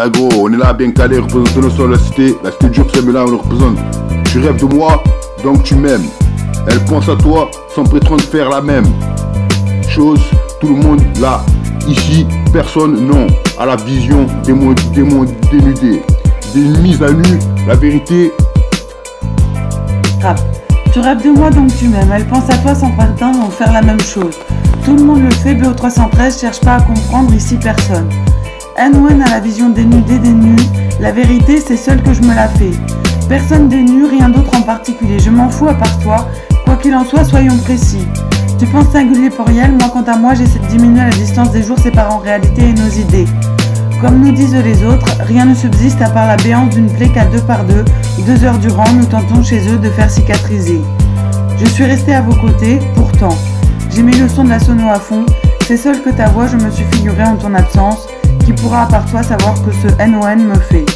Ah gros, on est là bien calé, représentons sur la cité dure mais là on le représente. Tu rêves de moi, donc tu m'aimes. Elle pense à toi sans prétendre faire la même chose. Tout le monde là, ici, personne non. À la vision des mondes dénudés, des mises à nu, la vérité. Rap. Tu rêves de moi donc tu m'aimes. Elle pense à toi sans prétendre faire la même chose. Tout le monde le fait, BO313 cherche pas à comprendre, ici personne. N.O.N a la vision dénudée des nus. La vérité, c'est seule que je me la fais. Personne des nus, rien d'autre en particulier. Je m'en fous à part toi. Quoi qu'il en soit, soyons précis. Tu penses singulier pluriel, moi quant à moi, j'essaie de diminuer la distance des jours séparant réalité et nos idées. Comme nous disent les autres, rien ne subsiste à part la béance d'une plaie qu'à 2 par 2, 2 heures durant, nous tentons chez eux de faire cicatriser. Je suis resté à vos côtés, pourtant. J'ai mis le son de la sono à fond, c'est seul que ta voix, je me suis figuré en ton absence. Qui pourra à part toi savoir que ce N.O.N me fait.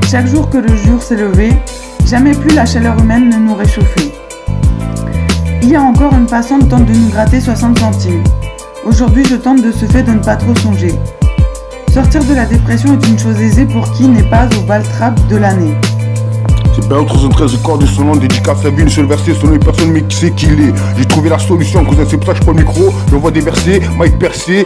Chaque jour que le jour s'est levé, jamais plus la chaleur humaine ne nous réchauffait. Hier encore une passante tente de nous gratter 60 centimes. Aujourd'hui je tente de ce fait de ne pas trop songer. Sortir de la dépression est une chose aisée pour qui n'est pas au bal trap de l'année. C'est BO313 corps de son nom, dédicace à vie, une seule verset, son nom est personne mais qui sait qui il est. J'ai trouvé la solution, cousin, c'est pour ça que je prends le micro, j'envoie des versets, Mike percé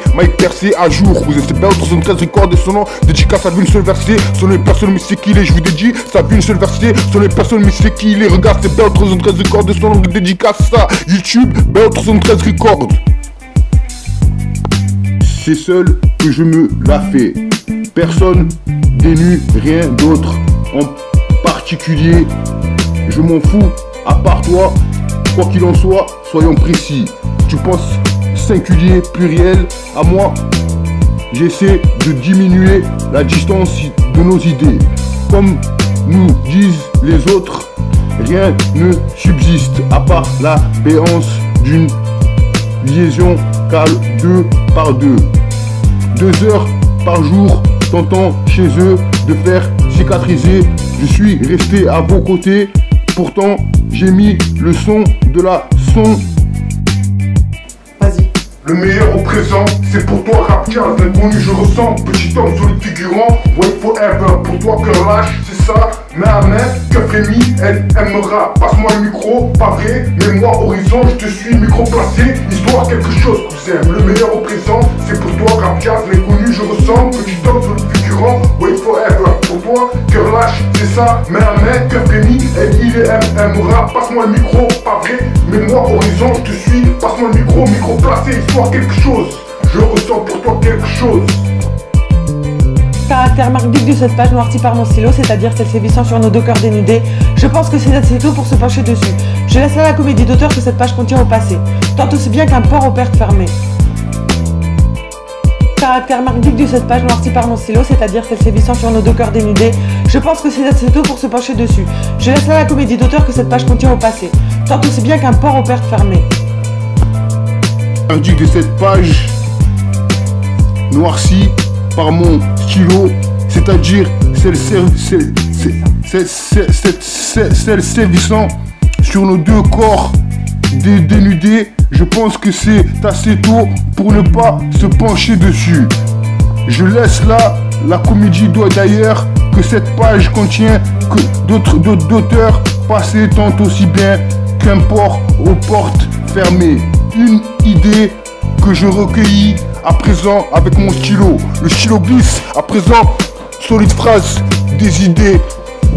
à jour, cousin, c'est BO313 corps de son nom, dédicace à vie, une seule verset, son nom est personne mais c'est qui il est, je vous dédie, ça vie une seule verset, son nom est personne mais c'est qui il est, regarde, c'est BO313 corps de son nom, dédicace ça, YouTube, BO313 record. C'est seul que je me la fais, personne dénu, rien d'autre en particulier, je m'en fous, à part toi, quoi qu'il en soit, soyons précis. Tu penses singulier, pluriel, à moi, j'essaie de diminuer la distance de nos idées. Comme nous disent les autres, rien ne subsiste, à part la béance d'une liaison cale 2 par 2. 2 heures par jour, tentant chez eux de faire cicatriser. Je suis resté à vos côtés, pourtant j'ai mis le son de la son. Vas-y. Le meilleur au présent, c'est pour toi rap 15, l'inconnu je ressens, petit homme solide figurant, wait forever, pour toi cœur lâche, c'est ça, main à main, cœur frémit, elle aimera, passe-moi le micro, pas vrai, mais moi horizon, je te suis, micro placé, histoire quelque chose cousin, le meilleur au présent, c'est pour toi rap 15, l'inconnu je ressens, petit homme solide figurant, wait forever, pour toi cœur lâche, c'est ça, main à main, cœur frémit, elle aimera, passe-moi le micro, pas vrai, mais moi horizon, je te suis, passe-moi le micro placé, histoire quelque chose, je ressens pour toi quelque chose. Caractère marque de cette page noircie par mon stylo, c'est-à-dire celle sévissant sur nos 2 cœurs dénudés. Je pense que c'est assez tôt pour se pencher dessus. Je laisse à la comédie d'auteur que cette page contient au passé, tant aussi bien qu'un port aux pertes fermées. Caractère marque de cette page noircie par mon stylo, c'est-à-dire celle sévissant sur nos 2 cœurs dénudés. Je pense que c'est assez tôt pour se pencher dessus. Je laisse à la comédie d'auteur que cette page contient au passé, tant aussi bien qu'un port aux pertes fermées. Indique de cette page noircie par mon stylo, c'est-à-dire celle sévissant sur nos 2 corps dénudés. Je pense que c'est assez tôt pour ne pas se pencher dessus. Je laisse là la comédie d'ailleurs que cette page contient que d'autres auteurs passés tant aussi bien qu'un port aux portes fermées. Une idée que je recueillis à présent avec mon stylo. Le stylo glisse à présent, solide phrase, des idées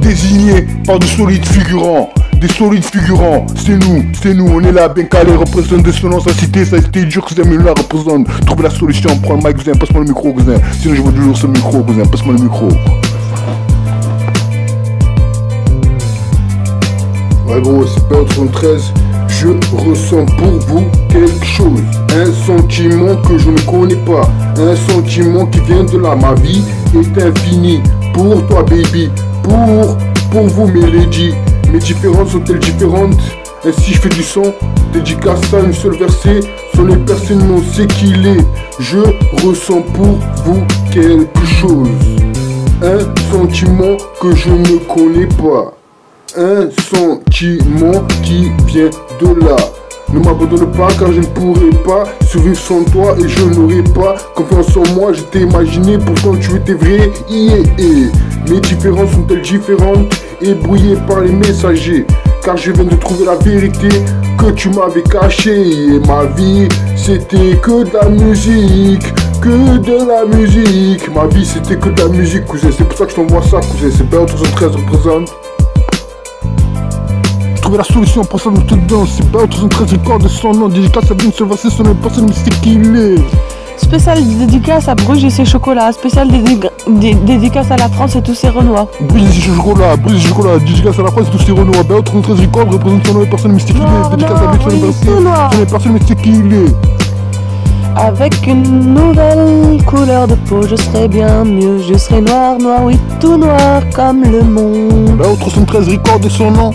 désignées par de solides figurants. Des solides figurants, c'est nous, on est là, bien calé, représente de son nom, sa cité dur, cousin, mais là représente. Trouver la solution, prends le mic, cousin, passe-moi le micro, cousin. Sinon je veux toujours ce micro, cousin, passe-moi le micro. Ouais gros, c'est BO313. Je ressens pour vous quelque chose, un sentiment que je ne connais pas, un sentiment qui vient de là, ma vie est infinie, pour toi baby, pour vous mes ladies, mes différences sont-elles différentes, ainsi je fais du son, dédicace à une seule verset, sur les personnes non sait qui il est, je ressens pour vous quelque chose, un sentiment que je ne connais pas. Un sentiment qui vient de là, Ne m'abandonne pas car je ne pourrai pas survivre sans toi et je n'aurai pas confiance en moi. Je t'ai imaginé, pourtant tu étais vrai. Mes différences sont-elles différentes et brouillées par les messagers? Car je viens de trouver la vérité que tu m'avais cachée. Et ma vie c'était que de la musique, que de la musique. Ma vie c'était que de la musique, cousin. C'est pour ça que je t'envoie ça, cousin. C'est BAO 313 représente. Trouver la solution pour ça dans toute danse. C'est BAO 313 record de son nom. Dédicace à Vince Sylvester, son nom, personne mystique qu'il est. Spécial dédicace à Bruges et ses chocolats. Spécial dédicace à la France et tous ses Renois. Bruges et ses chocolats, dédicace à la France et tous ses Renois. BAO 313 record représente son nom et personne mystique qu'il est. Dédicace à Vince Sylvester, son nom, personne mystique qu'il est. Avec une nouvelle couleur de peau, je serai bien mieux. Je serai noir, noir, oui, tout noir comme le monde. BAO 313 record de son nom.